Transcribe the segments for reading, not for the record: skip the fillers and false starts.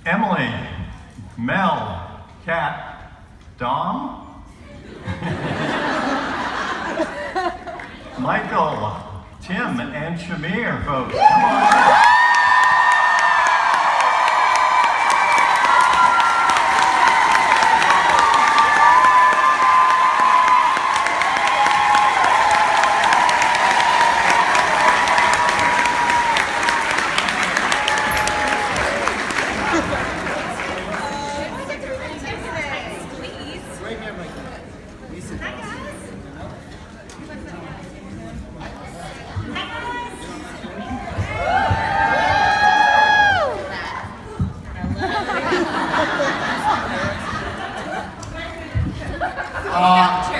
Emily, Mel, Kat, Dom, Michael, Tim, and Shamir, folks.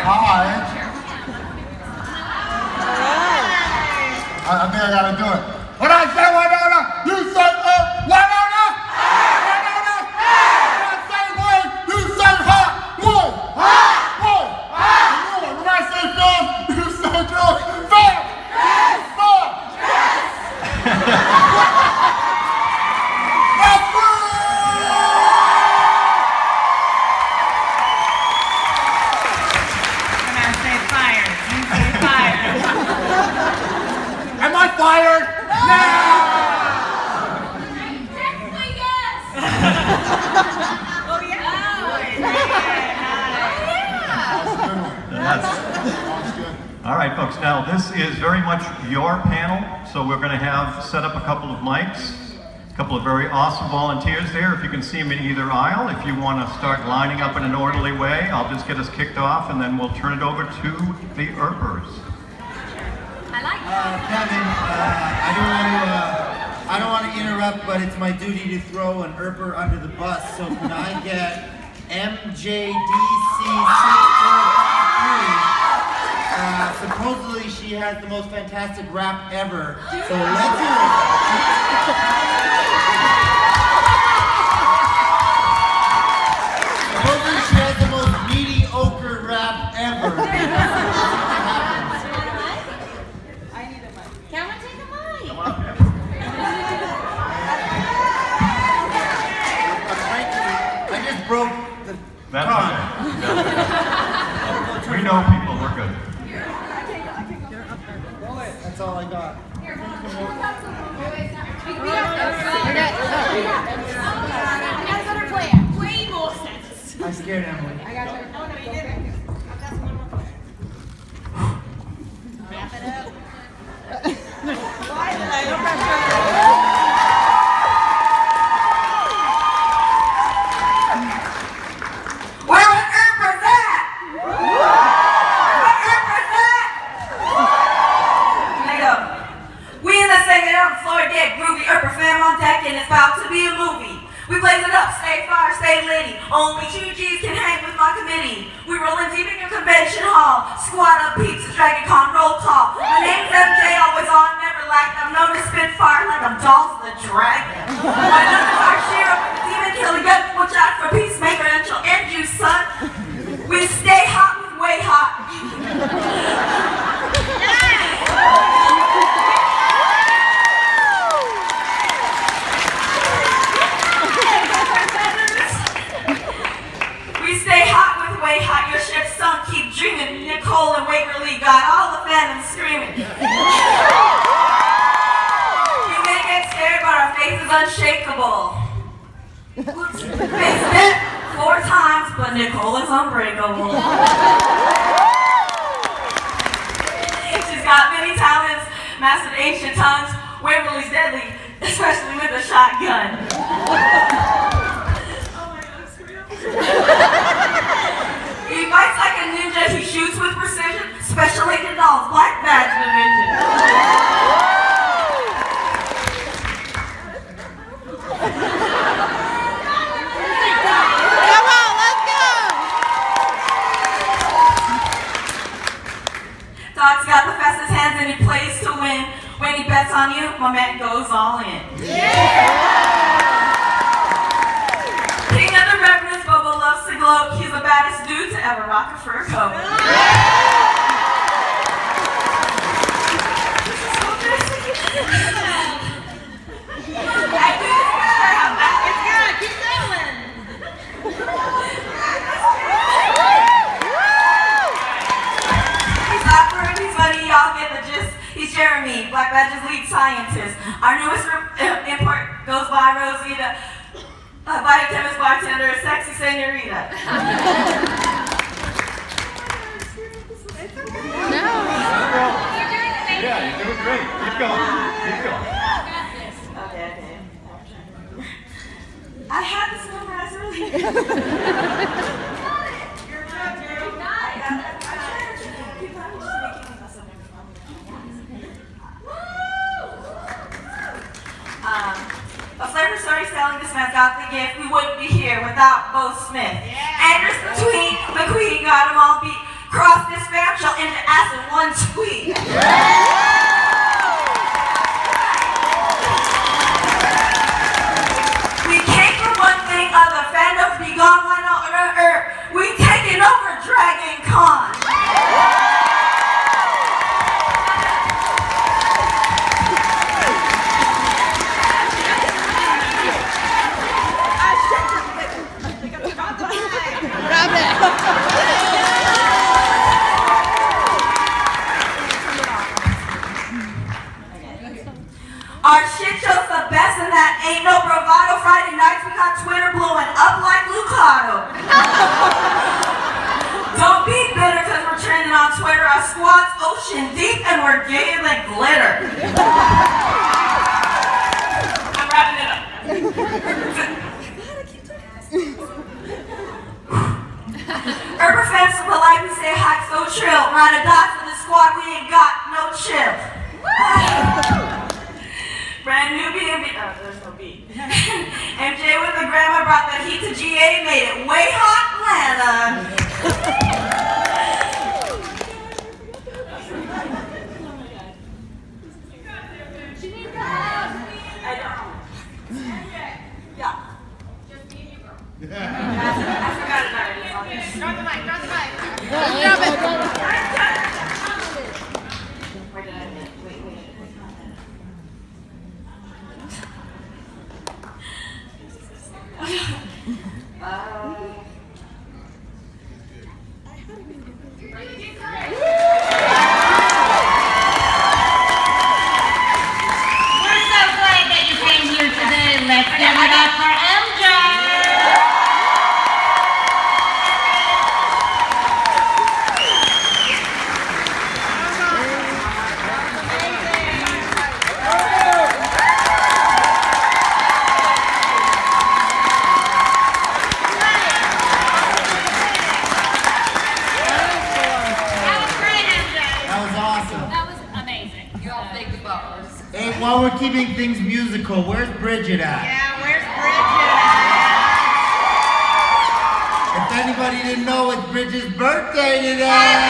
Come on. I think I gotta do it. When I say Wynonna, you say Earp. Wynonna! Wynonna! When I say Wayne, you say hot. Wayne! Wayne! When I say film, you say drill. Film! Yes! Film! Yes! That's When I say fire, you say fire. Am I fired? No! Technically, yes! Oh, yeah. All right, folks. Now, this is very much your panel, so we're going to have set up a couple of mics, a couple of very awesome volunteers there. If you can see them in either aisle, if you want to start lining up in an orderly way, I'll just get us kicked off, and then we'll turn it over to the Earpers. I like Kevin, I don't want to interrupt, but it's my duty to throw an Earper under the bus. So can I get MJDC643? Supposedly she has the most fantastic rap ever. So let's hear it. Supposedly she has the most mediocre rap ever. Can we take a mic? Come on, Pam. I just broke the That's tongue. okay. We know people, we're good. That's all I got. We got a better plan. Way more sense. I scared Emily. I got you. Oh, no, you didn't. I've got some more. Wrap it up. Where the Earpers at? Where Earpers at? Nigga, we in the second on the floor deck, groovy Earper fam on deck, and it's about to be a movie. We blaze it up, stay fire, stay litty. Only 2 G's can hang with my committee. We rollin' deep in your convention hall. Squad up pizza, Dragon Con, roll call. My name's MJ, always on, never lack. I'm known to spit fire like I'm Dolph the Dragon. My name is our sheriff, demon killer, young watch out for peacemaker, and she'll end you, son. We stay hot with Wayhaught. We stay hot with Wayhaught, your ship's sunk, keep dreaming. Nicole and Waverly got all the phantoms screaming. We may get scared, but our faith is unshakable. Missed it 4 times, but Nicole is unbreakable. She's got many talents, mastered ancient tongues. Waverly's deadly, especially with a shotgun. He fights like a ninja, he shoots with precision. Special Agent Dolls, Black Badge Division. Come on, let's go! Dog's got the fastest hands and he plays to win. When he bets on you, my man goes all in. King of the Reverends, Bobo loves to gloat. He's the baddest dude to ever rock a fur coat. This is so thirsty. I do this for how bad it's good. Keep me to buy a chemist bartender a sexy senorita. Yeah, you're doing great. Keep going. Keep going. Okay. I had this memorized earlier. A flavor story selling this man's got the gift. We wouldn't be here without Bo Smith. Anders between the queen got them all beat. Cross this fam shall into acid one tweet. We came for one thing, other fandoms be gone, Wynonna, Earp. We taking over Dragon Con. Our shit show's the best and that ain't no bravado. Friday nights we got Twitter blowing up like Lucado. Don't be bitter cause we're trending on Twitter. Our squad's ocean deep and we're gayer than glitter. I'm wrapping it up. Urban fans so polite, we say hi so trill. Ride a dot for the squad, we ain't got no chill. Brand new B&B, oh, there's no B. MJ with the grandma brought the heat to GA, made it Wayhaught, Atlanta. I don't. Yeah. I forgot about it. Drop the mic, drop the mic. Where did I miss? Wait. We're so glad that you came here today. Let's give it up for MJ. Hey, while we're keeping things musical, where's Bridget at? Yeah, where's Bridget? If anybody didn't know, it's Bridget's birthday today!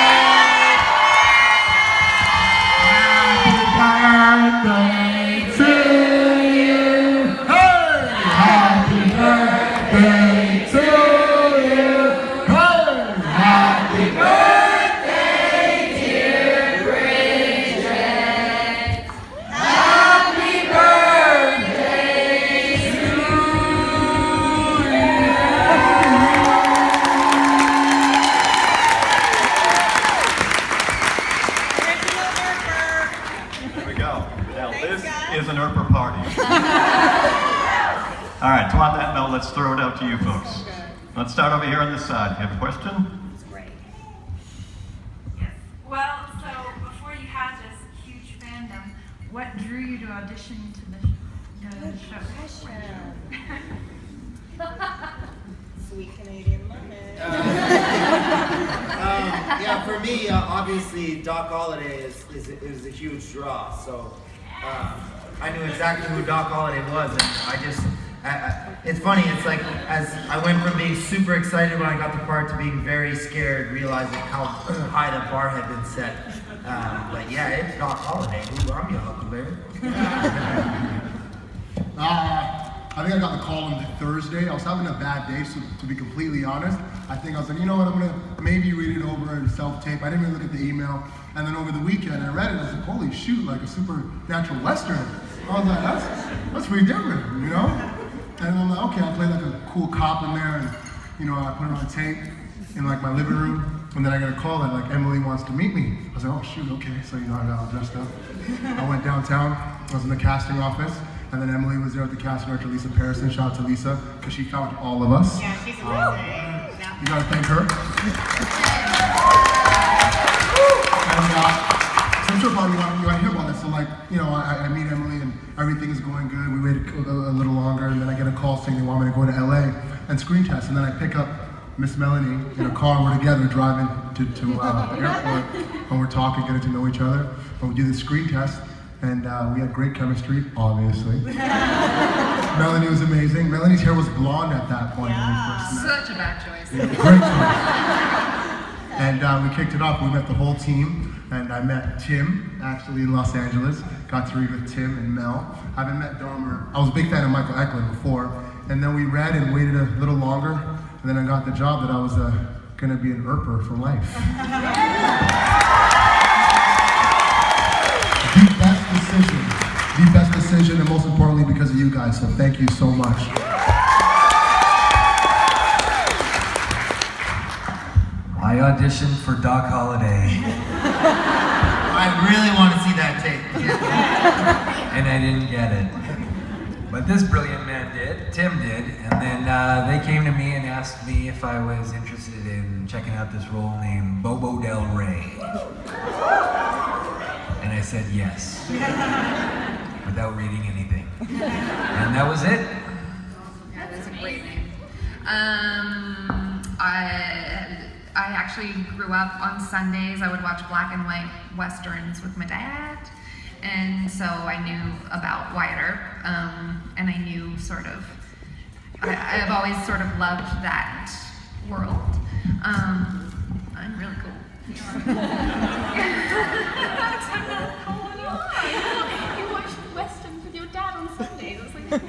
Happy birthday to you. Hey! Happy birthday to you. Hey! Happy birthday, dear Bridget. Happy birthday to There we go. Now this is an Earper party. All right, so on that note, let's throw it out to you folks. Let's start over here on this side. If you have a question? Well, so before you had this huge fandom, what drew you to audition to the show? Sweet Canadian moment. Yeah, for me, obviously, Doc Holliday is a huge draw. So I knew exactly who Doc Holliday was, and I just, it's funny. It's like as I went from being super excited when I got the part to being very scared, realizing how high the bar had been set. But yeah, it's Doc Holliday. Ooh, I'm your Huckleberry. I think I got the call on the Thursday. I was having a bad day, so to be completely honest, I think I was like, you know what, I'm gonna maybe read it over and self-tape. I didn't really look at the email. And then over the weekend, I read it, and I was like, holy shoot, like a supernatural Western. I was like, that's pretty different, you know? And I'm like, okay, I'll play like a cool cop in there, and you know, I put it on tape in like my living room, and then I got a call that like Emily wants to meet me. I was like, oh shoot, okay, so you know, I got all dressed up. I went downtown, I was in the casting office, And then Emily was there with the casting director, Lisa Parison. Shout out to Lisa, because she found all of us. Yeah, she's amazing. You gotta thank her. And so I'm sure probably you want to hear about this. So like, I meet Emily and everything is going good. We wait a little longer, and then I get a call saying they want me to go to LA and screen test. And then I pick up Miss Melanie in a car. We're together driving to the airport, and we're talking, getting to know each other. And we do the screen test, and we had great chemistry, obviously. Melanie was amazing. Melanie's hair was blonde at that point when we first met. Such a bad choice. Yeah, great choice. And we kicked it off. We met the whole team, and I met Tim, actually in Los Angeles. Got to read with Tim and Mel. I haven't met Dahmer. I was a big fan of Michael Eklund before, and then we read and waited a little longer, and then I got the job that I was going to be an Earper for life. The best decision, and most importantly because of you guys, so thank you so much. I auditioned for Doc Holliday, I really want to see that tape. and I didn't get it. But this brilliant man did, Tim did, and then they came to me and asked me if I was interested in checking out this role named Bobo Del Rey. And I said yes, without reading anything. And that was it. Yeah, that's a great name. I actually grew up on Sundays. I would watch black and white westerns with my dad, and so I knew about Wyatt Earp, and I knew I've always sort of loved that world. I'm really cool. You watched westerns with your dad on Sundays. I was like,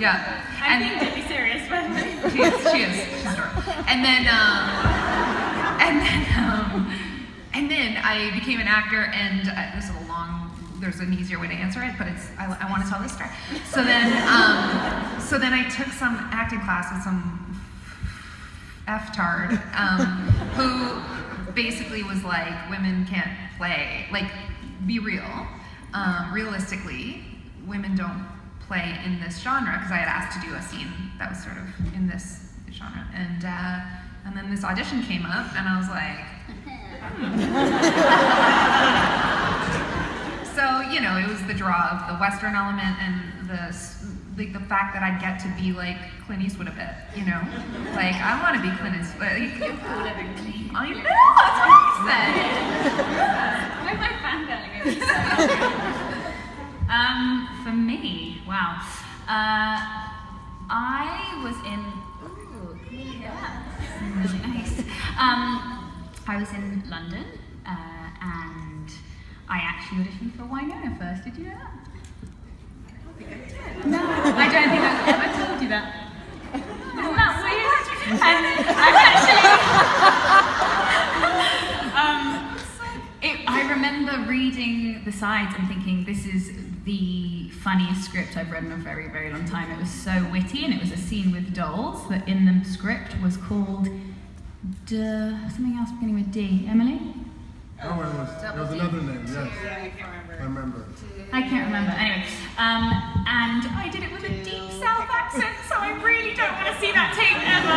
Yeah. I'm being deadly serious, by the way. She is. She's adorable. And then I became an actor, and this is a long. There's an easier way to answer it, but I want to tell this story. So then I took some acting class with some F-tard, who basically was like, women can't play. Like, be real. Realistically, women don't play in this genre, because I had asked to do a scene that was sort of in this genre, and then this audition came up, and I was like, So it was the draw of the Western element and the fact that I'd get to be like Clint Eastwood a bit, like I want to be Clint Eastwood. I know, that's what he said. Where's my fangirling over? For me, wow. I was in. Ooh, can you hear that? Really nice. I was in London, and I actually auditioned for Wynonna first. Did you know that? No, I don't think I've ever told you that. Isn't that weird? And I've actually. I remember reading the sides and thinking, this is the funniest script I've read in a very, very long time. It was so witty, and it was a scene with dolls that in the script was called something else beginning with D. Emily? Oh, there was another name, yes. Yeah, I can't remember. I remember. I can't remember. Anyway, and I did it with a deep South accent, so I really don't want to see that tape ever.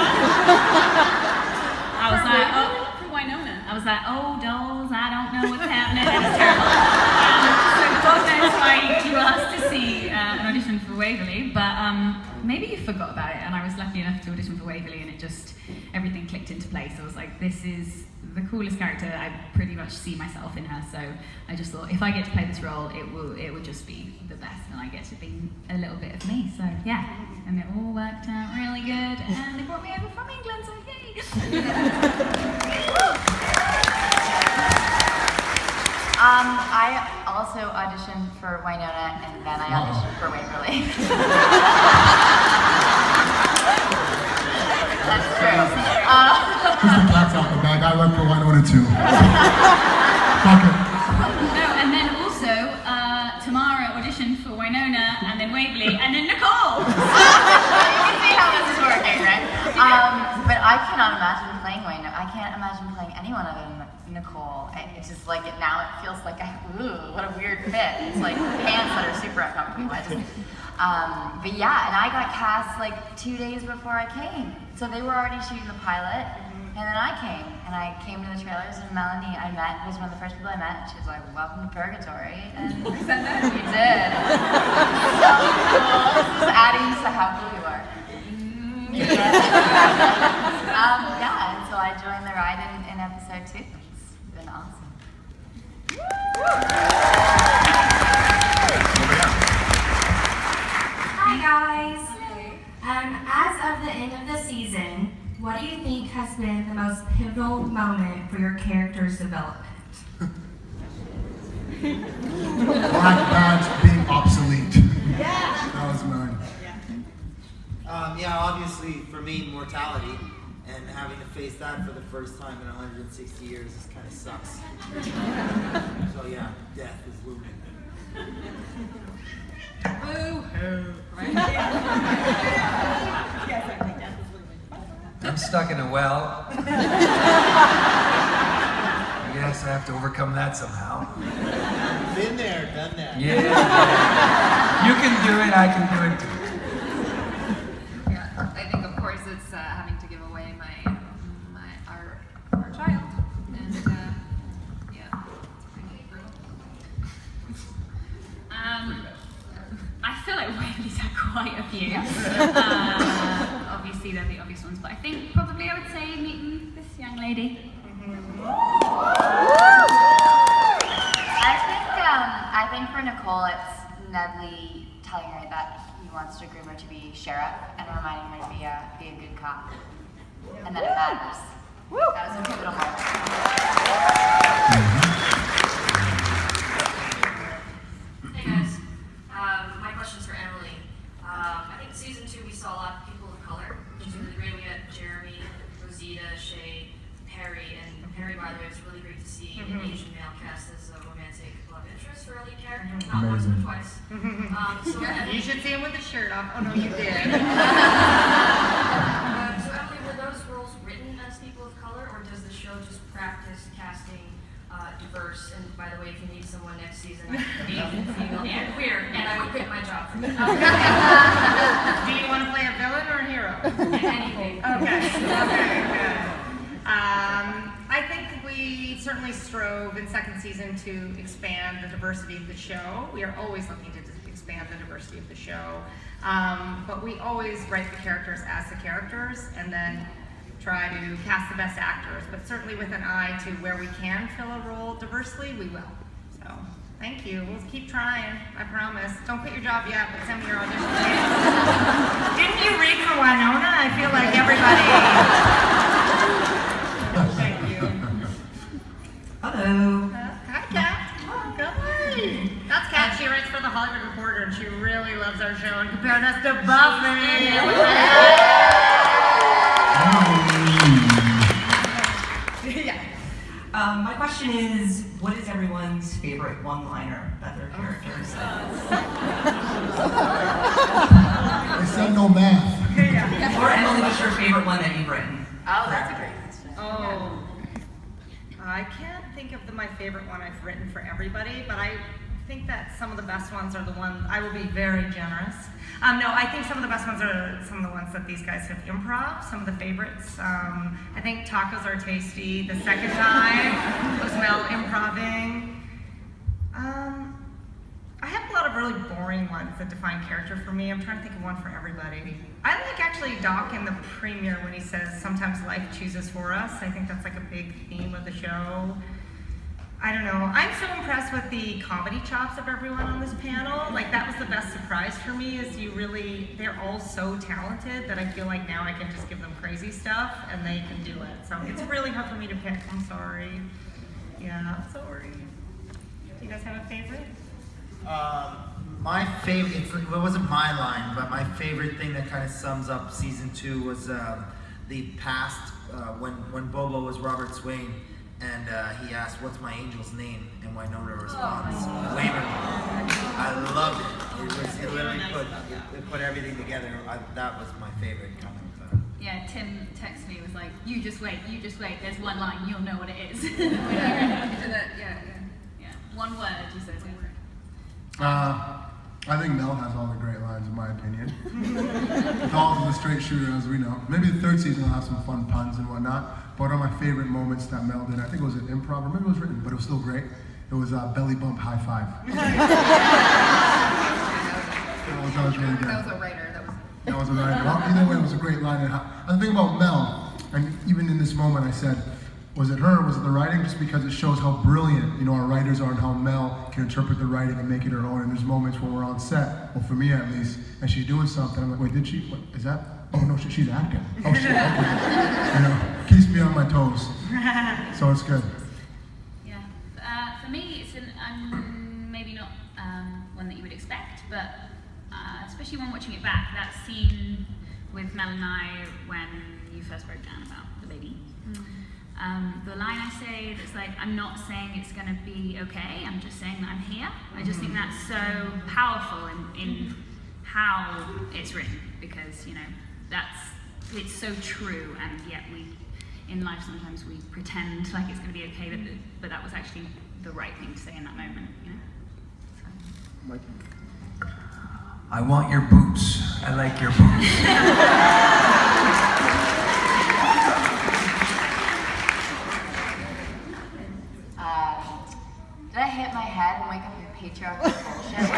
I was like, For Wynonna. I was like, oh, dolls, I don't know what's happening. It was terrible. So God knows why you asked to see an audition for Waverley, but maybe you forgot about it, and I was lucky enough to audition for Waverley, and everything clicked into place. I was like, this is the coolest character. I pretty much see myself in her, so I just thought, if I get to play this role, it would just be the best, and I get to be a little bit of me, so yeah. And it all worked out really good, and they brought me over from England, so yay! I also auditioned for Wynonna, and then I auditioned for Waverley. That's true. Just the cat's out the bag. I went for Wynonna too. Fuck it. No, and then also, Tamara auditioned for Wynonna, and then Waverley, and then Nicole! You can see how this is working, right? But I cannot imagine playing Wynonna. I can't imagine playing anyone other than Nicole. just like now it feels like what a weird fit. It's like pants that are super uncomfortable. But yeah, and I got cast like 2 days before I came. So they were already shooting the pilot, and then I came. And I came to the trailers, and Melanie I met was one of the first people I met. She was like, "Welcome to Purgatory," and we said that. We did. So cool. This is adding to how cool you are. Yeah, and so I joined the ride in episode 2. It's been awesome. Hi guys. As of the end of the season, what do you think has been the most pivotal moment for your character's development? Black badge being obsolete. Yeah. That was mine. Yeah, obviously for me, mortality, and having to face that for the first time in 160 years just kind of sucks. So yeah, death is looming. Boo-hoo. I'm stuck in a well. I guess I have to overcome that somehow. Been there, done that. Yeah. You can do it, I can do it too. Yeah, I think of course it's having to give away our child, and yeah, it's pretty brutal. I feel like Waverley's had quite a few. Obviously they're the obvious ones, but I think probably I would say meeting this young lady. I think for Nicole, it's Nedley telling her that he wants to groom her to be sheriff and reminding her to be a good cop, and that it matters. That was a pivotal moment. Hey guys, my question's for Emily. I think season 2 we saw a lot of people of color, which is really great. We had Jeremy, Rosita, Shay, Perry, and Perry, by the way, it's really great to see an Asian male cast as a romantic love interest for a lead character, not once but twice. So You should see him with his shirt off. Oh no, you did. So Emily, were those roles written as people of color, or does the show just practice casting diverse? And by the way, if you need someone next season, Asian, female, and queer, and I would quit my job for you. Do you want to play a villain or a hero? Anything. Okay. Okay. Good. I think we certainly strove in second season to expand the diversity of the show. We are always looking to expand the diversity of the show, but we always write the characters as the characters, and then try to cast the best actors, but certainly with an eye to where we can fill a role diversely, we will. So, thank you. We'll keep trying, I promise. Don't quit your job yet, but send me your audition. Didn't you read for Wynonna? I feel like everybody... Thank you. Hello. Hi, Kat. Oh, good. That's Kat. She writes for the Hollywood Reporter, and she really loves our show and comparing us to Buffy. My question is, what is everyone's favorite one-liner that their character says? They said no math. Or Emily, what's your favorite one that you've written? Oh, that's a great question. Oh, I can't think of my favorite one I've written for everybody, but I think that some of the best ones are the ones, I will be very generous. No, I think some of the best ones are some of the ones that these guys have improv, some of the favorites. I think tacos are tasty. The second time was Mel improving. I have a lot of really boring ones that define character for me. I'm trying to think of one for everybody. I like actually Doc in the premiere when he says, sometimes life chooses for us. I think that's like a big theme of the show. I don't know. I'm so impressed with the comedy chops of everyone on this panel. Like, that was the best surprise for me, is they're all so talented that I feel like now I can just give them crazy stuff and they can do it. So it's really hard for me to pick. I'm sorry. Yeah, I'm sorry. Do you guys have a favorite? My favorite, it wasn't my line, but my favorite thing that kind of sums up season 2 was the past, when Bobo was Robert Swain, and he asked, "What's my angel's name?" And Wynonna responds, "Waverly." I loved it. It literally put everything together. That was my favorite kind of Yeah, Tim texted me, was like, you just wait, there's one line, you'll know what it is. Yeah. One word, he says. I think Mel has all the great lines, in my opinion. Dolls is a straight shooter, as we know. Maybe the third season will have some fun puns and whatnot. But one of my favorite moments that Mel did, I think it was an improv, or maybe it was written, but it was still great. It was belly bump high five. That was really good. That was a writer. That was a writer. Well, either way, it was a great line. And the thing about Mel, and even in this moment, I said, was it her, was it the writing? Just because it shows how brilliant, our writers are and how Mel can interpret the writing and make it her own. And there's moments when we're on set, well, for me at least, and she's doing something. I'm like, wait, did she? What is that? Oh no, she's acting. Oh shit. Okay. Keeps me on my toes. So it's good. Yeah. For me, it's maybe not one that you would expect, but especially when watching it back, that scene with Mel and I when you first broke down about the baby. The line I say that's like, I'm not saying it's going to be okay, I'm just saying that I'm here. I just think that's so powerful in how it's written, because, it's so true, and yet in life sometimes we pretend like it's going to be okay, but that was actually the right thing to say in that moment, So. I want your boots. I like your boots. Did I hit my head and wake up your patriarchal bullshit?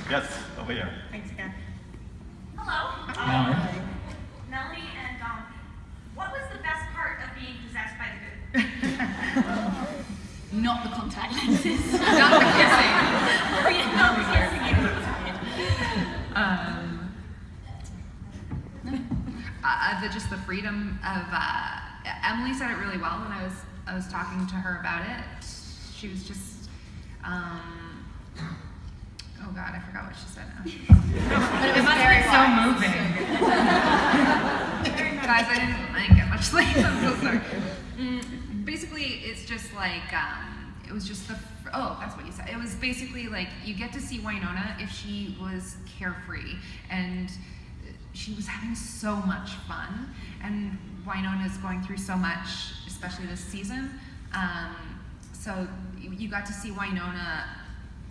Yes, over here. Thanks again. Hello. Hi. Melanie and what was the best part of being possessed by the goo? Not the contact lenses. Not the kissing. Not the kissing. Just the freedom of, Emily said it really well when I was talking to her about it. She was just, oh God, I forgot what she said now. But it was very so moving. Guys, I didn't get much sleep, I'm so sorry. Basically, it's just like, it was just that's what you said. It was basically like, you get to see Wynonna if she was carefree, and she was having so much fun, and Wynonna is going through so much, especially this season. So you got to see Wynonna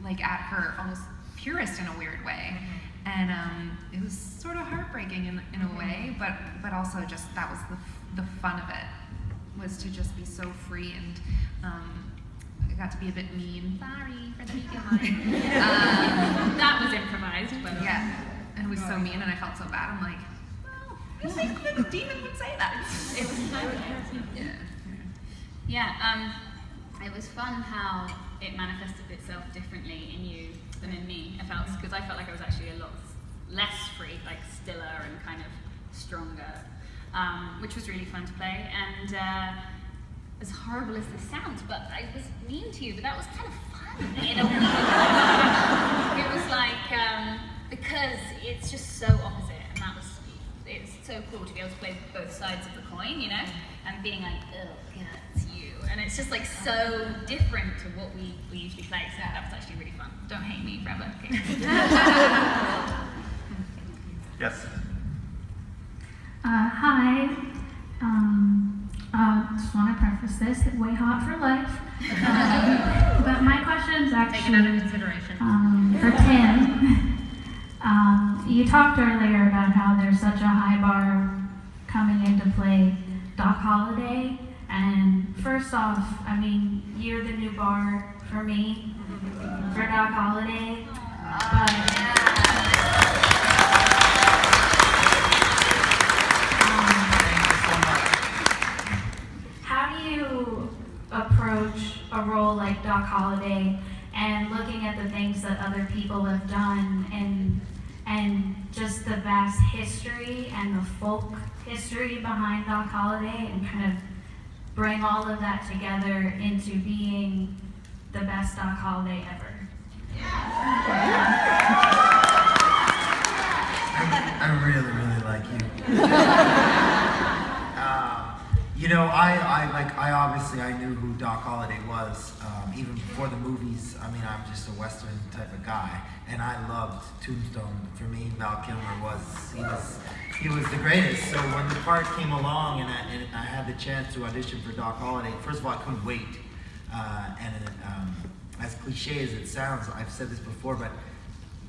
like at her almost purest in a weird way, and it was sort of heartbreaking in a way, but also just that was the fun of it, was to just be so free, and I got to be a bit mean. Sorry for the mean line. That was improvised, but yeah. And it was so mean, and I felt so bad. I'm like, well, the demon would say that. It was so Yeah, it was fun how it manifested itself differently in you than in me. Because I felt like I was actually a lot less free, like stiller and kind of stronger, which was really fun to play. And as horrible as this sounds, but I was mean to you, but that was kind of fun in a way. It was like, because it's just so opposite, and it's so cool to be able to play both sides of the coin, and being like, oh God, it's you. And it's just like so different to what we usually play, so that was actually really fun. Don't hate me forever. Okay. Yes. Hi. Just want to preface this, Wayhaught for life. But my question is actually Taken under consideration. For Tim. You talked earlier about how there's such a high bar coming into play Doc Holliday, and first off, I mean, you're the new bar for me for Doc Holliday, how do you approach a role like Doc Holliday and looking at the things that other people have done and just the vast history and the folk history behind Doc Holliday, and kind of bring all of that together into being the best Doc Holliday ever? I really, really like you. know, I obviously I knew who Doc Holliday was even before the movies. I mean, I'm just a Western type of guy, and I loved Tombstone. For me, Val Kilmer he was the greatest. So when the part came along and I had the chance to audition for Doc Holliday, first of all, I couldn't wait. As cliche as it sounds, I've said this before, but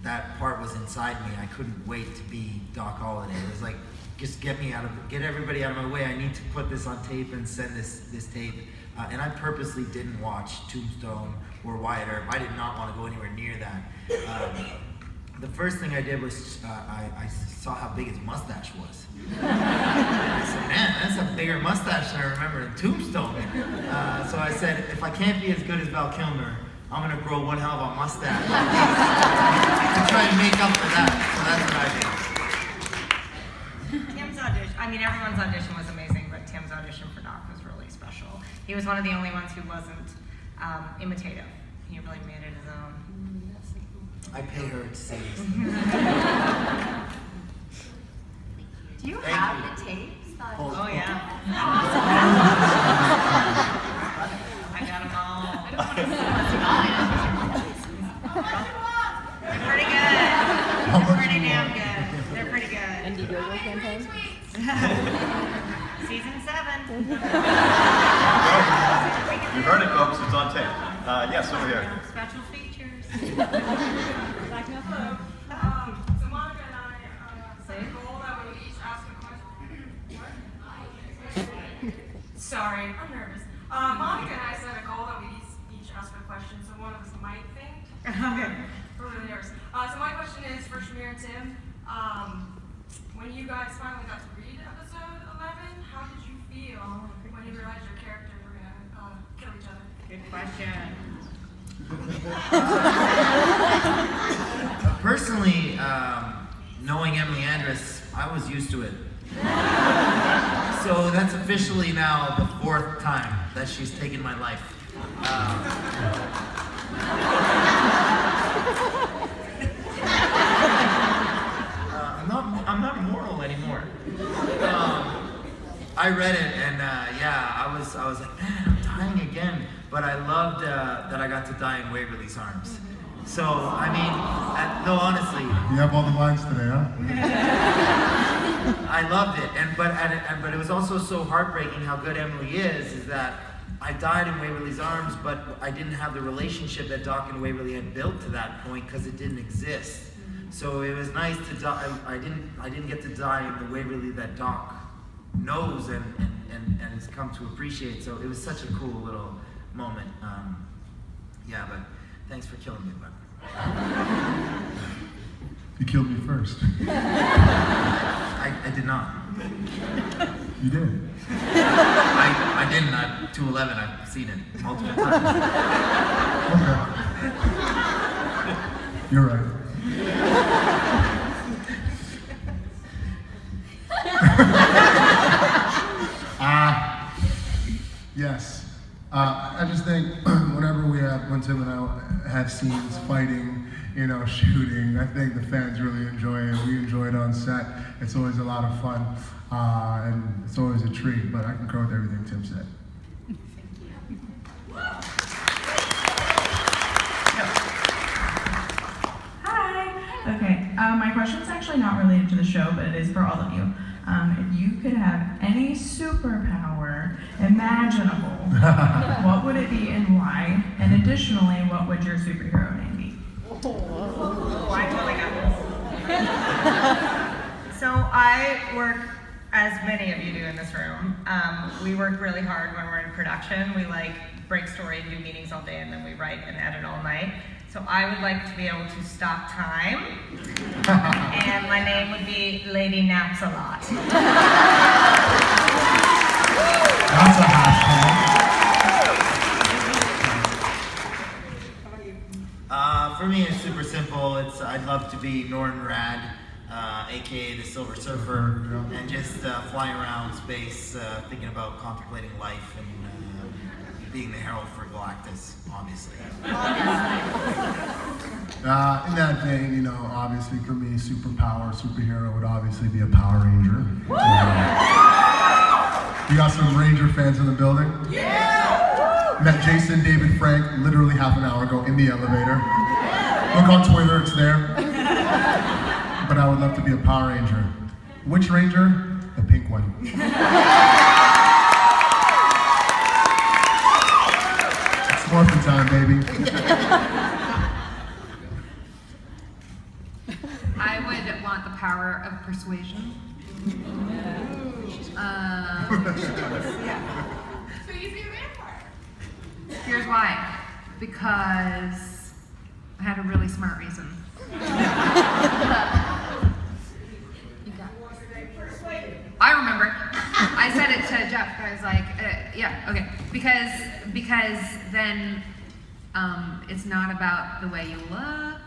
that part was inside me. I couldn't wait to be Doc Holliday. It was like, just get everybody out of my way. I need to put this on tape and send this tape. And I purposely didn't watch Tombstone or Wyatt Earp. I did not want to go anywhere near that. The first thing I did was I saw how big his mustache was. I said, man, that's a bigger mustache than I remember in Tombstone. So I said, if I can't be as good as Val Kilmer, I'm gonna grow one hell of a mustache to try and make up for that. So that's what I did. Tim's audition, I mean, everyone's audition was amazing, but Tim's audition for Doc was really special. He was one of the only ones who wasn't imitative. He really made it his own. I pay her to say this. Do you have the tapes? Oh yeah. I got them all. They're pretty good. They're pretty damn good. They're pretty good. Indiegogo campaign? Season 7. You heard it, folks. It's on tape. Yes, over here. Special features. Like no photo. So Monica and I set a goal that we would each ask a question. Sorry, I'm nervous. Monica and I set a goal that we each ask a question, so one of us might think. Okay. We're really nervous. So my question is for Shamir and Tim. When you guys finally got to read episode 11, how did you feel when you realized your characters were gonna kill each other? Good question. Personally, knowing Emily Andress, I was used to it. So that's officially now the 4th time that she's taken my life. I'm not moral anymore. I read it and I was like, man, I'm dying again. But I loved that I got to die in Waverly's arms. So I mean, no, honestly. You have all the lines today, huh? I loved it, but it was also so heartbreaking how good Emily is that I died in Waverly's arms, but I didn't have the relationship that Doc and Waverly had built to that point because it didn't exist. So it was nice to die. I didn't get to die in the Waverly that Doc knows and has come to appreciate. So it was such a cool little moment. But thanks for killing me, bud. You killed me first. I did not. You did. I didn't. I'm 211. I've seen it multiple times. Okay. You're right. Yes. I just think when Tim and I have scenes fighting, shooting, I think the fans really enjoy it. We enjoy it on set. It's always a lot of fun, and it's always a treat, but I concur with everything Tim said. Hi. Okay. My question is actually not related to the show, but it is for all of you. If you could have any superpower imaginable, what would it be and why? And additionally, what would your superhero name be? I totally got this. So I work, as many of you do in this room, we work really hard when we're in production. We break story and do meetings all day, and then we write and edit all night. So I would like to be able to stop time, and my name would be Lady Naps a Lot. That's a hashtag. For me, it's super simple. I'd love to be Norton Rad, aka the Silver Surfer, and just flying around space, thinking about contemplating life and being the herald for Galactus, obviously. In that vein, obviously for me, superhero would obviously be a Power Ranger. We got some Ranger fans in the building. Yeah! Met Jason, David, Frank literally half an hour ago in the elevator. Look on Twitter, it's there. But I would love to be a Power Ranger. Which Ranger? The pink one. It's morphin' time, baby. I would want the power of persuasion. So you'd be a vampire. Here's why. Because I had a really smart reason. I remember. I said it to Jeff. I was like, yeah, okay. Because then it's not about the way you look.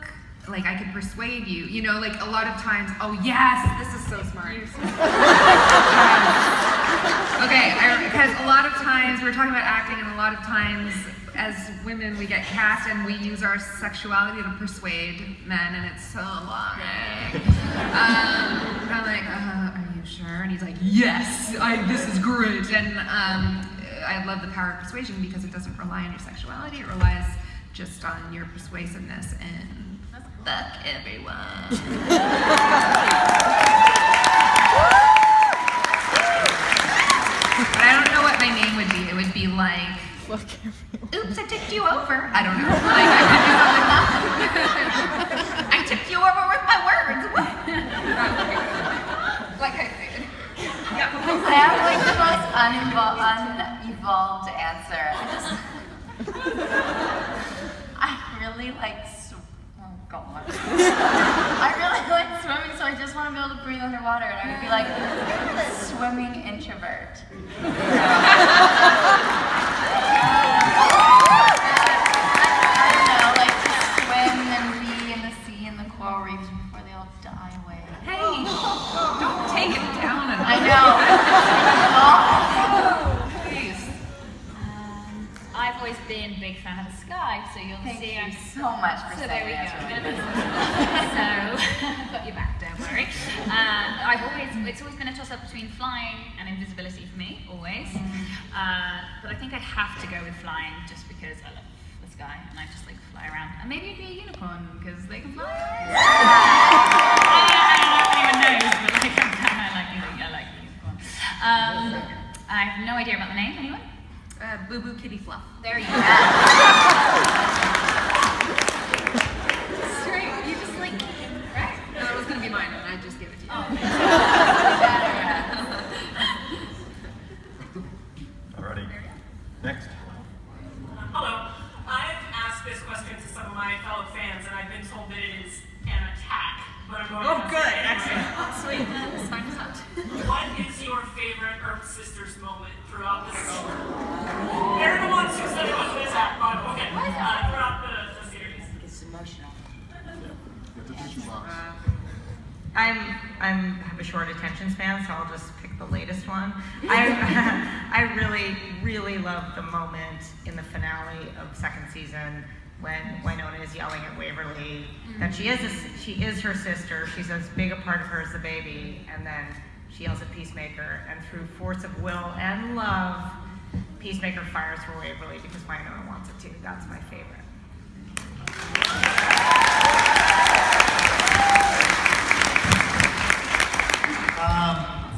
Like, I can persuade you. You know, like, a lot of times, oh, yes, this is so smart. Okay, because a lot of times, we're talking about acting, and a lot of times, as women, we get cast, and we use our sexuality to persuade men, and it's so boring. I'm like, are you sure? And he's like, yes, this is great. And I love the power of persuasion because it doesn't rely on your sexuality, it relies just on your persuasiveness and fuck everyone. But I don't know what my name would be. It would be like, oops, I tipped you over. I don't know. Like, I could do something like that. I tipped you over with my words. What? Like I did. Yeah. I have like the most unevolved answer. I really like oh god. I really like swimming, so I just want to be able to breathe underwater, and I would be like swimming introvert. I don't know, like just swim and be in the sea and the coral reefs before they all die away. Hey, don't take it down. I know. Please. I've always been a big fan of the sky, so you'll Thank see. you so much for So saying there we that. go. So I've got your back, don't worry. It's always been a toss-up between flying and invisibility for me, always. But I think I'd have to go with flying just because I love the sky and I just like to fly around. And maybe it'd be a unicorn because they can fly. I don't know if anyone knows, but like, I like unicorn. I have no idea about the name. Anyone? Boo Boo Kitty Fluff. There you go. Straight. You just like, right? No, it was gonna be mine, and I just gave it to you. Alrighty. Next. Hello. I've asked this question to some of my fellow fans, and I've been told that it is an attack. But I'm going to ask good. it anyway. Excellent. Sweet. Sign us up. What is your favorite Earp Sisters moment throughout the series? They're the ones who said it was this act, but okay. Throughout the series. It's emotional. I have a short attention span, so I'll just pick the latest one. I really love the moment in the finale of second season when Wynonna is yelling at Waverly that she is her sister. She's as big a part of her as the baby, and then she yells at Peacemaker, and through force of will and love, Peacemaker fires for Waverly because Wynonna wants it too. That's my favorite.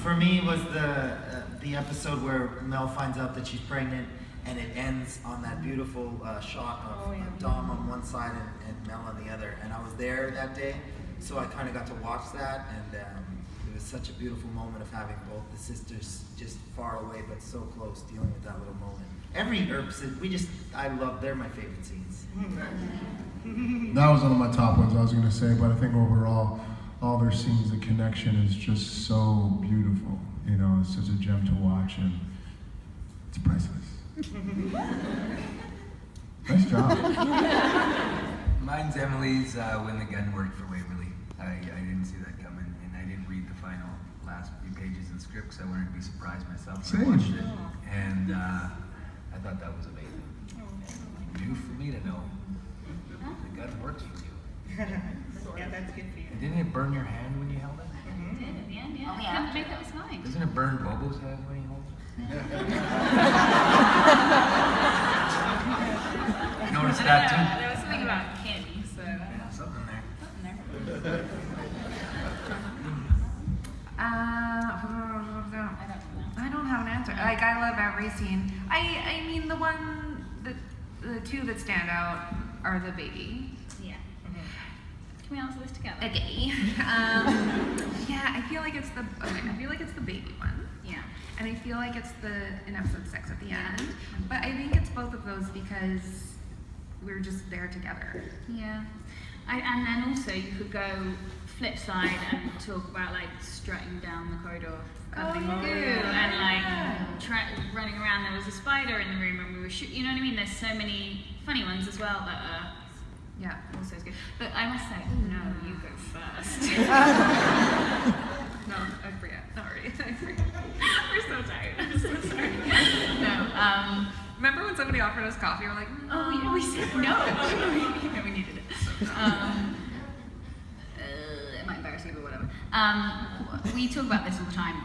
For me, was the episode where Mel finds out that she's pregnant, and it ends on that beautiful shot of Dom on one side and Mel on the other. And I was there that day, so I kind of got to watch that, and it was such a beautiful moment of having both the sisters just far away but so close, dealing with that little moment. Every Earp I love. They're my favorite scenes. That was one of my top ones I was gonna say, but I think overall, all their scenes, the connection is just so beautiful. You know, it's such a gem to watch, and it's priceless. Nice job. Mine's Emily's when the gun worked for Waverly. I didn't see that coming, and I didn't read the last few pages in the script because I wanted to be surprised myself when I watched it. And I thought that was amazing. New for me to know. The gun works for you. Yeah, that's good for you. And didn't it burn your hand when you held it? It did at the end, yeah. Oh, yeah. I couldn't drink, that was fine. Doesn't it burn Bobo's hand when he holds it? Noticed that too. There was something about candy, so Something there. I don't have an answer. Like, I love every scene. I mean, the two that stand out are the baby. yeah. Can we answer this together? Okay. Yeah, I feel like it's the baby one. Yeah. And I feel like it's in episode 6 at the end. But I think it's both of those because we're just there together. Yeah. And then also you could go flip side and talk about like strutting down the corridor, cuddling Oh, goo, yeah. and like running around. There was a spider in the room when we were shooting. You know what I mean? There's so many funny ones as well that are also good. But I must say, no, you go first. No, I forget. Sorry. I forget. We're so tired. I'm so sorry. No. Remember when somebody offered us coffee? We're like, Oh, yeah, we said no. yeah, we needed it. It might embarrass you, but whatever. We talk about this all the time,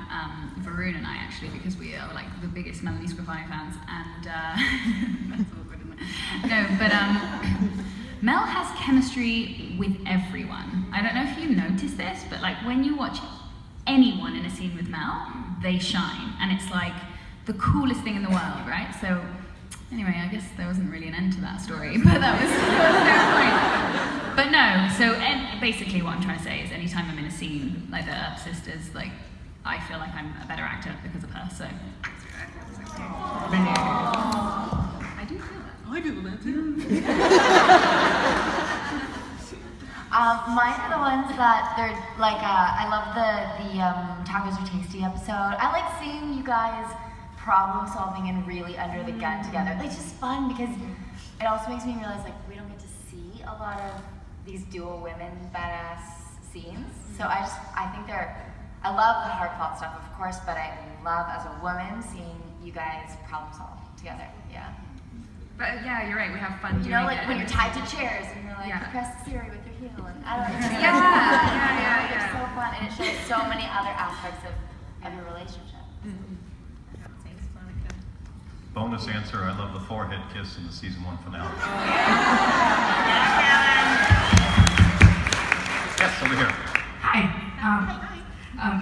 Varun and I actually, because we are like the biggest Melanie Scrivani fans, and that's awkward, isn't it? No, but Mel has chemistry with everyone. I don't know if you noticed this, but like when you watch anyone in a scene with Mel, they shine, and it's like the coolest thing in the world, right? So anyway, I guess there wasn't really an end to that story, but that was no point. But no, so basically what I'm trying to say is anytime I'm in a scene like the Earp sisters, like I feel like I'm a better actor because of her, so. I do feel that. I feel that too. Mine are the ones that they're like, I love the Tacos Are Tasty episode. I like seeing you guys problem solving and really under the gun together. It's just fun because it also makes me realize like we don't get to see a lot of these dual women badass scenes. So I love the heartfelt stuff of course, but I love as a woman seeing you guys problem solve together. Yeah. But yeah, you're right. We have fun. You know, doing like it. when you're tied to chairs and you're like, Yeah. you press the Siri with your heel and I don't know. Yeah. It's so fun and it shows so many other aspects of your relationship. Bonus answer, I love the forehead kiss in the season 1 finale. Yes, over here. Hi.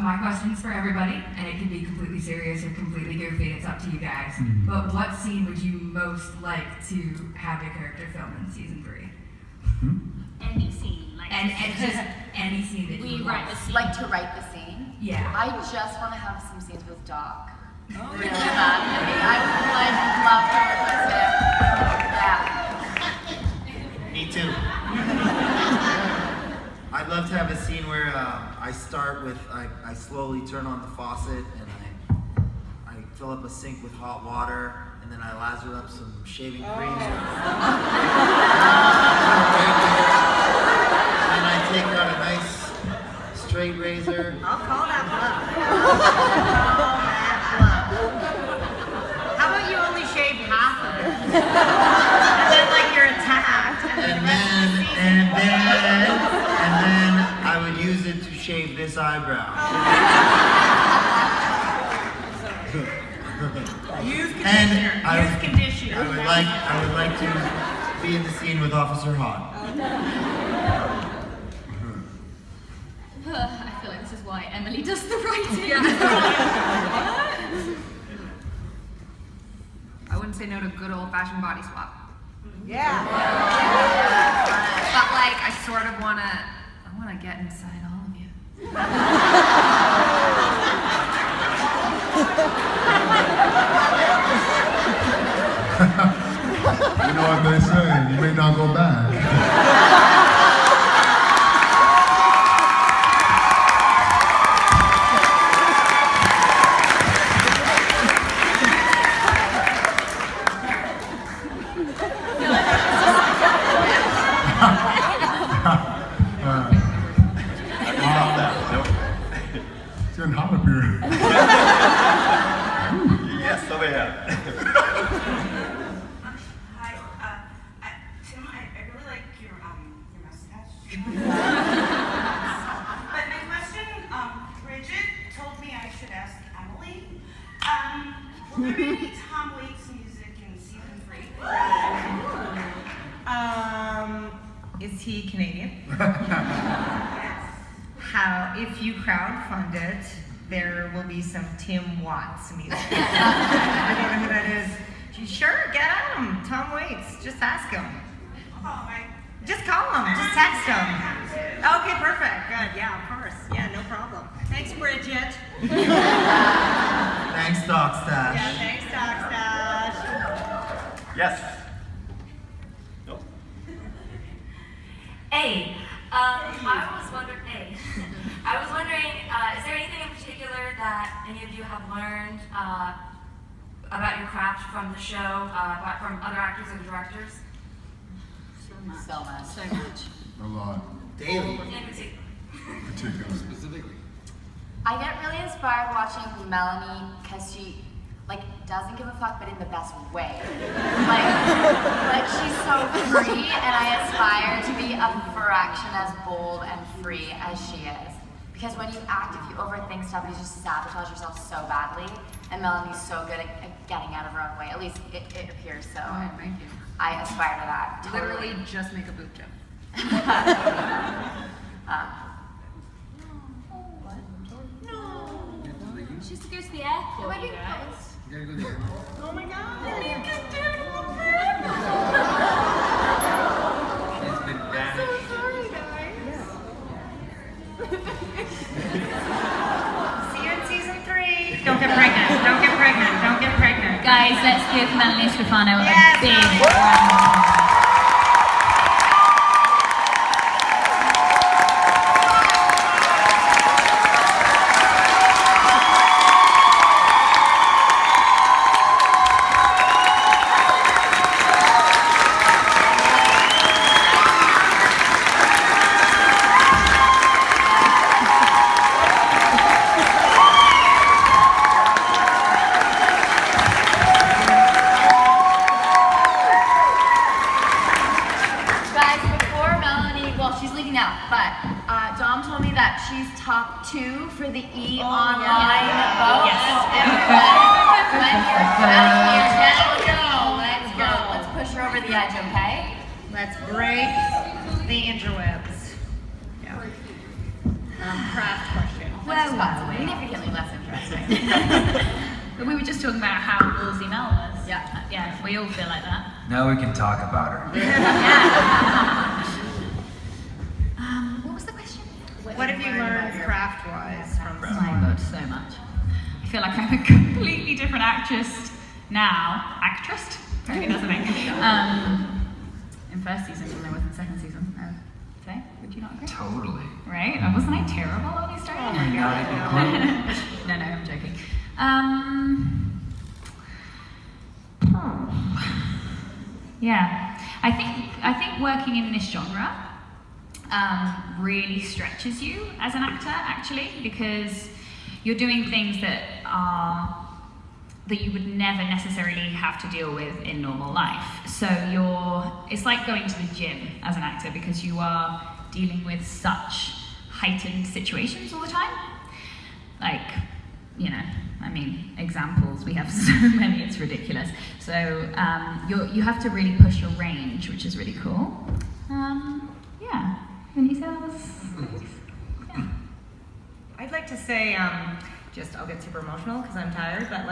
My question's for everybody, and it can be completely serious or completely goofy. It's up to you guys. But what scene would you most like to have your character film in season 3? Any scene, like And just any scene that you would write the want. scene. Like to write the scene? Yeah. I just want to have some scenes with Doc. Really bad. I would love to work with him. Yeah. Me too. I'd love to have a scene where I start with, I slowly turn on the faucet and I fill up a sink with hot water and then I lather up some shaving cream. And I take out a nice straight razor. I'll call that love. How about you only shave half of it? And then like you're attacked. And then I would use it to shave this eyebrow. Use conditioner. And I would like to be in the scene with Officer Hawk. I feel like this is why Emily does the writing. I wouldn't say no to good old-fashioned body swap. Yeah. But like, I sort of wanna get inside all of you. You know what they say, you may not go back. It's getting hot up here. Yes, over here. Hi, Tim, I really like your mustache. But my question, Bridget told me I should ask Emily. Is he Canadian? How, if you crowdfund it, there will be some Tim Watts music. I don't know who that is. Sure, get at him. Tom Waits. Just ask him. Just call him. Just text him. Okay, perfect. Good. Yeah, of course. Yeah, no problem. Thanks, Bridget. Thanks, Doc Stash. Yeah, thanks, Doc Stash. Yes. Hey, I was wondering, is there anything in particular that any of you have learned about your craft from the show, from other actors and directors? So much. A lot. Daily. Particularly. Specifically. I get really inspired watching Melanie because she doesn't give a fuck, but in the best way. Like she's so free, and I aspire to be a fraction as bold and free as she is. Because when you act, if you overthink stuff, you just sabotage yourself so badly. And Melanie's so good at getting out of her own way. At least it appears so. Oh, thank you. I aspire to that. Literally, just make a boob joke. She used to go to the airport, you guys. You gotta go there. Oh my God. It's been vanished. Sorry, guys. See you in season 3. Don't get pregnant. Don't get pregnant. Don't get pregnant. Guys, let's give Melanie Stefano a Yes, big Melanie. round of applause. Guys, before Melanie, well, she's leaving now, but Dom told me that she's top 2 for the online vote. Yes. So everyone, when you're ready, let's go. Let's push her over the edge, okay? Let's break the interwebs. Yeah. Craft question. Significantly less interesting. But we were just talking about how ballsy Mel was. Yeah. Yeah, we all feel like that. Now we can talk about her. What was the question? What have you learned craft-wise from Oh my god, so much. I feel like I'm a completely different actress now. Actress? Apparently that's a thing. In first season than I was in second season. Say, would you not agree? Totally. Right? Wasn't I terrible on these stories? Oh my god. No, I'm joking. Yeah, I think working in this genre really stretches you as an actor, actually, because you're doing things that you would never necessarily have to deal with in normal life. So it's like going to the gym as an actor, because you are dealing with such heightened situations all the time. Like, examples, we have so many, it's ridiculous. So you have to really push your range, which is really cool. Yeah, and you said that was... Yeah. I'd like to say, I'll get super emotional because I'm tired, but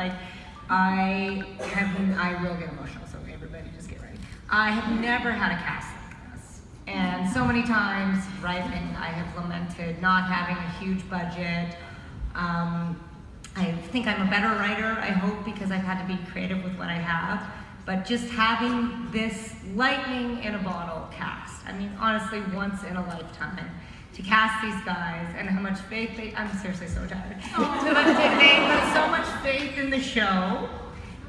I will get emotional, so everybody just get ready. I have never had a cast like this. And so many times, writing, I have lamented not having a huge budget. I think I'm a better writer, I hope, because I've had to be creative with what I have. But just having this lightning in a bottle cast, honestly, once in a lifetime, to cast these guys and how much faith I'm seriously so tired. They put so much faith in the show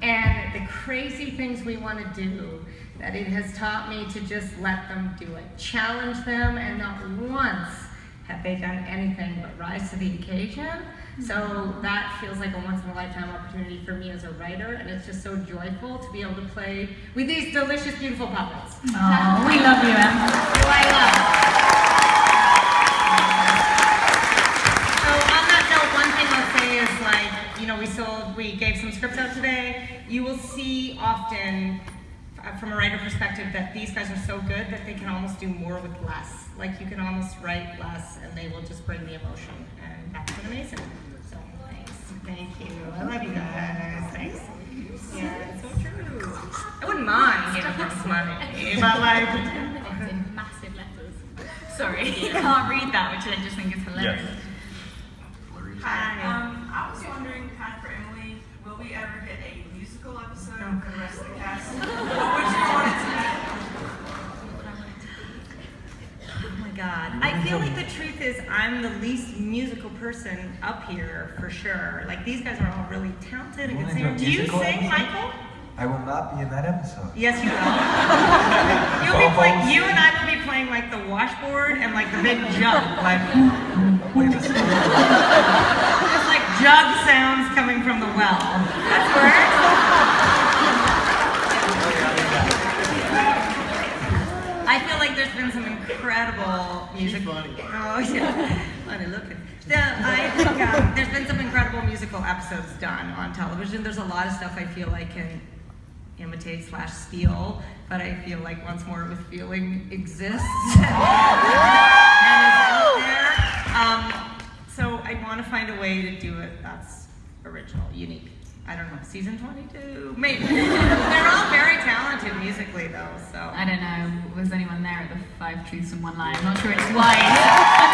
and the crazy things we want to do, that it has taught me to just let them do it. Challenge them, and not once have they done anything but rise to the occasion. So that feels like a once-in-a-lifetime opportunity for me as a writer, and it's just so joyful to be able to play with these delicious, beautiful puppets. Oh, we love you, Em. Who I love. So on that note, one thing I'll say is we gave some scripts out today. You will see often from a writer perspective, that these guys are so good that they can almost do more with less. Like you can almost write less and they will just bring the emotion, and that's been amazing. So thanks. Thank you. I love you guys. Thanks. Yeah, it's so true. I wouldn't mind giving them some money, but like... It's in massive letters. Sorry, you can't read that, which I just think is hilarious. Yes. Hi. I was wondering, kind of for Emily, will we ever get a musical episode for the rest of the cast? What would you want it to be? Oh my God. I feel like the truth is I'm the least musical person up here for sure. Like these guys are all really talented and good singers. Do you sing, Michael? I will not be in that episode. Yes, you will. You'll be playing. You and I will be playing like the washboard and like the big jug. Like it's like jug sounds coming from the well. That's correct. I feel like there's been some incredible music. Oh yeah, funny looking. I think there's been some incredible musical episodes done on television. There's a lot of stuff I feel like can imitate / steal, but I feel like Once More with Feeling exists and is out there. So I want to find a way to do it that's original, unique. I don't know, season 22? Maybe. They're all very talented musically though, so. I don't know, was anyone there at the 5 Truths and 1 Lie? I'm not sure it's wise. I'm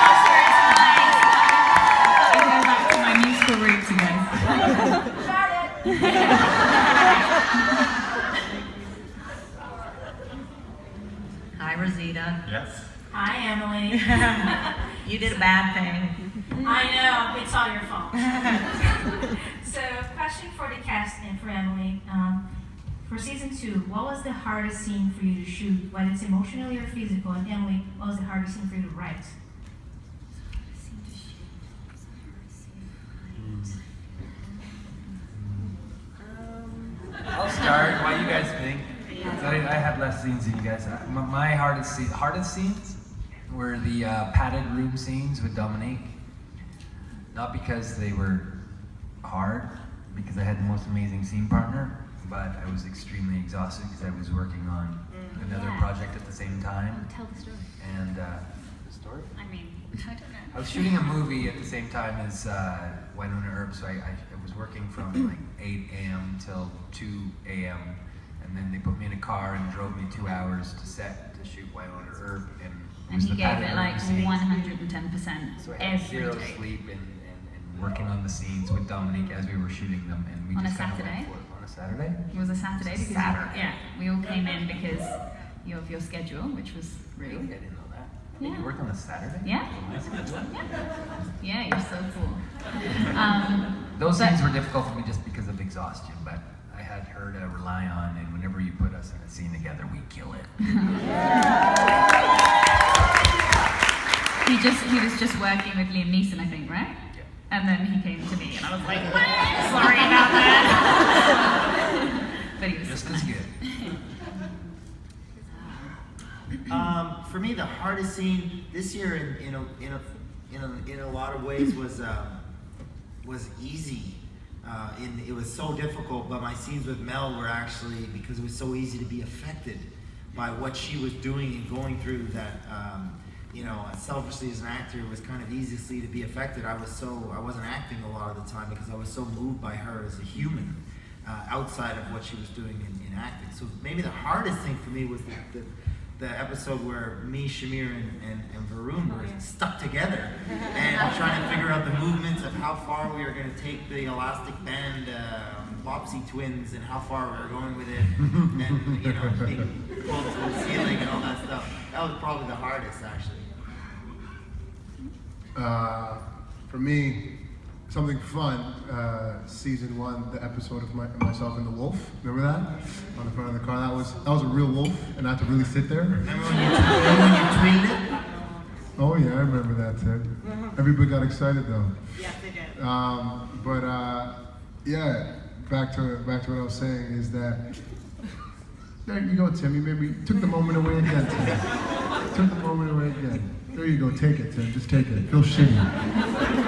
not sure it's wise. I go back to my musical roots again. Hi, Rosita. Yes. Hi, Emily. You did a bad thing. I know, it's all your fault. So, question for the cast and for Emily. For season 2, what was the hardest scene for you to shoot, whether it's emotionally or physical? And Emily, what was the hardest scene for you to write? I'll start while you guys think. So I had less scenes than you guys. My hardest scenes were the padded room scenes with Dominique. Not because they were hard, because I had the most amazing scene partner, but I was extremely exhausted because I was working on another project at the same time. Tell the story. And the story? I mean, I don't know. I was shooting a movie at the same time as Wynonna Earp, so I was working from like 8 a.m. till 2 a.m. And then they put me in a car and drove me 2 hours to set to shoot Wynonna Earp. And he gave it like 110% so I had every zero day. sleep and working on the scenes with Dominique as we were shooting them. And we On a just kind of Saturday? went for it. On a Saturday? It was a Saturday because Saturday. yeah, we all came in because of your schedule, which was really. Really? I didn't know that. Yeah. You worked on a Saturday? Yeah. My schedule? Yeah, you're so cool. Those scenes were difficult for me just because of exhaustion, but I had her to rely on, and whenever you put us in a scene together, we kill it. He was just working with Liam Neeson, I think, right? Yeah. And then he came to me, and I was like, sorry about that. But he was just so as nice. good. For me, the hardest scene this year, in a lot of ways, was easy. It was so difficult, but my scenes with Mel were actually, because it was so easy to be affected by what she was doing and going through, that selfishly as an actor, it was kind of easily to be affected. I wasn't acting a lot of the time because I was so moved by her as a human, outside of what she was doing in acting. So maybe the hardest thing for me was the episode where me, Shamir, and Varun were stuck together and trying to figure out the movements of how far we were going to take the elastic band Bopsy twins and how far we were going with it, and being pulled to the ceiling and all that stuff. That was probably the hardest, actually. For me, something fun, season 1, the episode of myself and the wolf. Remember that? On the front of the car. That was a real wolf, and I had to really sit there. Remember when you tweeted? Oh yeah, I remember that, Ted. Everybody got excited though. Yes, they did. Yeah, back to what I was saying is that, there you go, Tim. You maybe took the moment away again, Tim. Took the moment away again. There you go, take it, Tim. Just take it. It feels shitty.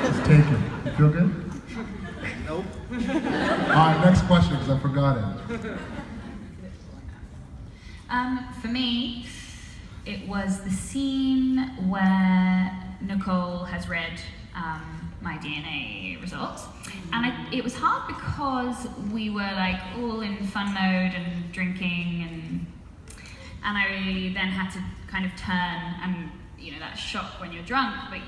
Just take it. You feel good? Nope. All right, next question, because I forgot it. For me, it was the scene where Nicole has read my DNA results, and it was hard because we were like all in fun mode and drinking, and I then had to kind of turn, and you know that shock when you're drunk, but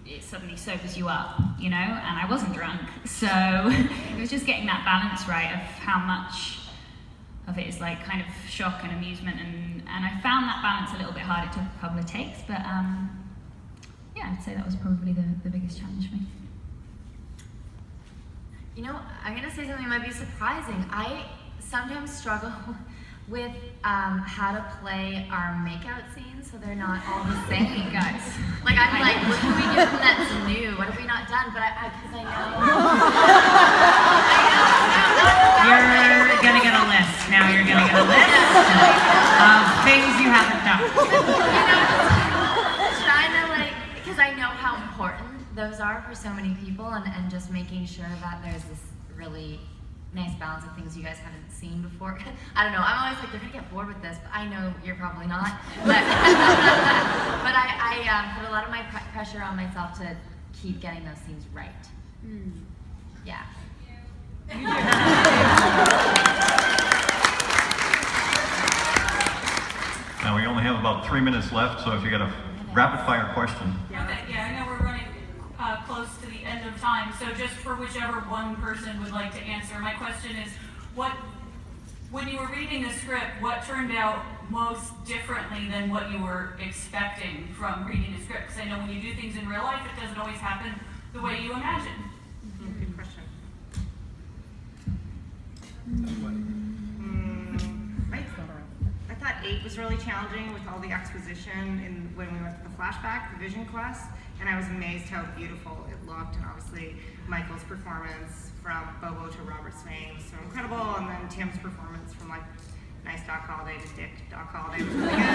it suddenly sobers you up, you know, and I wasn't drunk, so it was just getting that balance right of how much of it is like kind of shock and amusement, and I found that balance a little bit hard. It took a couple of takes, but yeah, I'd say that was probably the biggest challenge for me. You know, I'm gonna say something that might be surprising. I sometimes struggle with how to play our makeout scenes so they're not all the same. Guys. Like, I'm like, what can we give them that's new? What have we not done? But because I know. You're gonna get a list. Now you're gonna get a list of things you haven't done. Trying to like, because I know how important those are for so many people, and just making sure that there's this really nice balance of things you guys haven't seen before. I don't know, I'm always like, they're gonna get bored with this, but I know you're probably not. But, but I put a lot of my pressure on myself to keep getting those scenes right. Yeah. Now we only have about 3 minutes left, so if you got a rapid fire question. Okay, yeah, I know we're running close to the end of time, so just for whichever one person would like to answer, my question is, when you were reading the script, what turned out most differently than what you were expecting from reading the script? Because I know when you do things in real life, it doesn't always happen the way you imagine. Good question. I thought 8 was really challenging with all the exposition when we went to the flashback, the vision quest, and I was amazed how beautiful it looked, and obviously Michael's performance from Bobo to Robert Swain was so incredible, and then Tim's performance from like Nice Doc Holiday to Dick Doc Holiday was really good.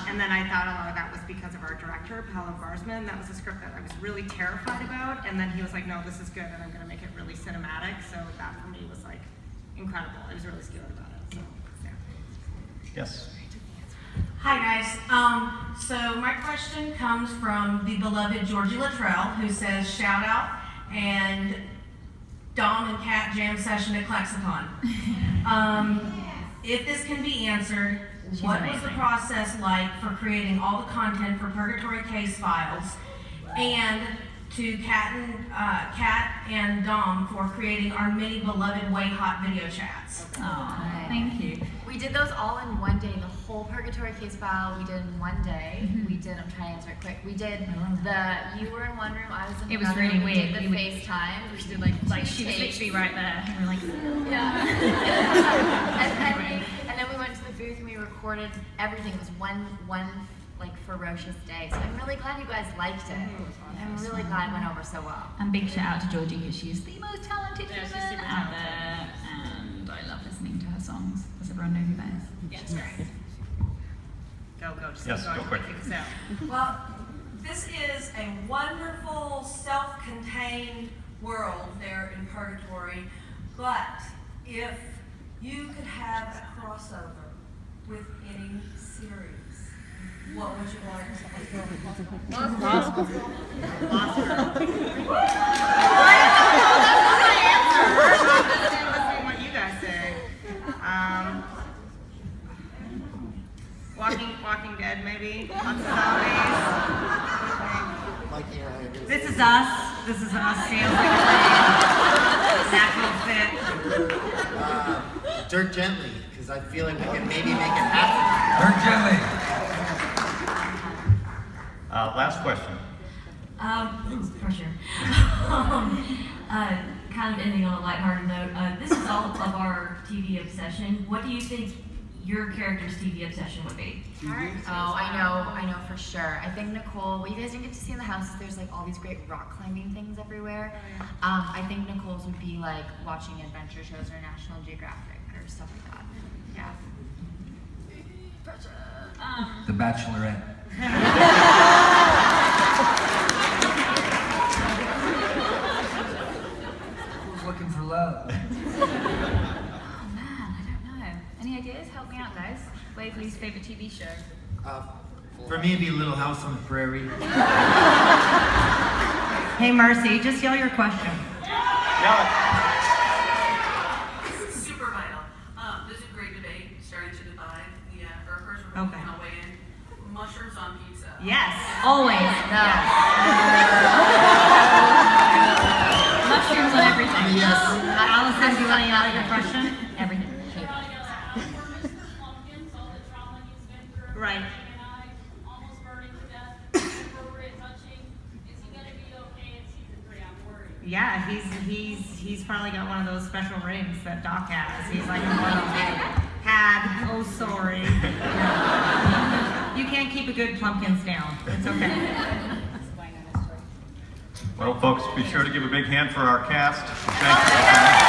And then I thought a lot of that was because of our director, Paolo Barsman. That was a script that I was really terrified about, and then he was like, no, this is good, and I'm gonna make it really cinematic, so that for me was like incredible. I was really scared about it, so yeah. Yes. Hi guys. So my question comes from the beloved Georgie Luttrell, who says shout out and Dom and Kat jam session at Klexicon. If this can be answered, what was the process like for creating all the content for Purgatory Case Files, and to Kat and Dom for creating our many beloved Wayhaught video chats? Oh, thank you. We did those all in one day. The whole Purgatory Case File we did in one day. We did, I'm trying to answer it quick. We did you were in one room, I was in It was another. really We weird. did the FaceTime. We did like she was literally right there. And we're like, yeah. and then we went to the booth and we recorded everything. It was one like ferocious day. So I'm really glad you guys liked it. I'm really glad it went over so well. and big shout out to Georgie because she is the most talented woman out there, and I love listening to her songs. Does everyone know who that is? Yes, right. Go, just Yes, keep go quick. Keep this out. Well, this is a wonderful, self-contained world there in Purgatory, but if you could have a crossover with any series, what would you like to be? Lost Girl. Listening to what you guys say. Walking Dead, maybe. Lots of zombies. This is us. This is us. Feels like a natural fit. Dirt Gently, because I feel like we can maybe make it happen. Dirt Gently. Last question. For sure. Kind of ending on a lighthearted note. This is all of our TV obsession. What do you think your character's TV obsession would be? Oh, I know for sure. I think Nicole, what you guys didn't get to see in the house is there's like all these great rock climbing things everywhere. I think Nicole's would be like watching adventure shows or National Geographic or stuff like that. Yeah. The Bachelorette. Who's looking for love? oh man, I don't know. Any ideas? Help me out, guys. Waverly's favorite TV show? For me, it'd be Little House on the Prairie. Hey, Marcy, just yell your question. Super vital. There's a great debate starting to divide the Earpers. We're Okay. going to weigh in. Mushrooms on pizza. Yes, always. Yes. Mushrooms on everything. Yes. Allison, do you want to yell your question? Everything. Right. Yeah, he's probably got one of those special rings that Doc has. He's like oh sorry. You can't keep a good Plumpkins down. It's okay. Well, folks, be sure to give a big hand for our cast. Thank you.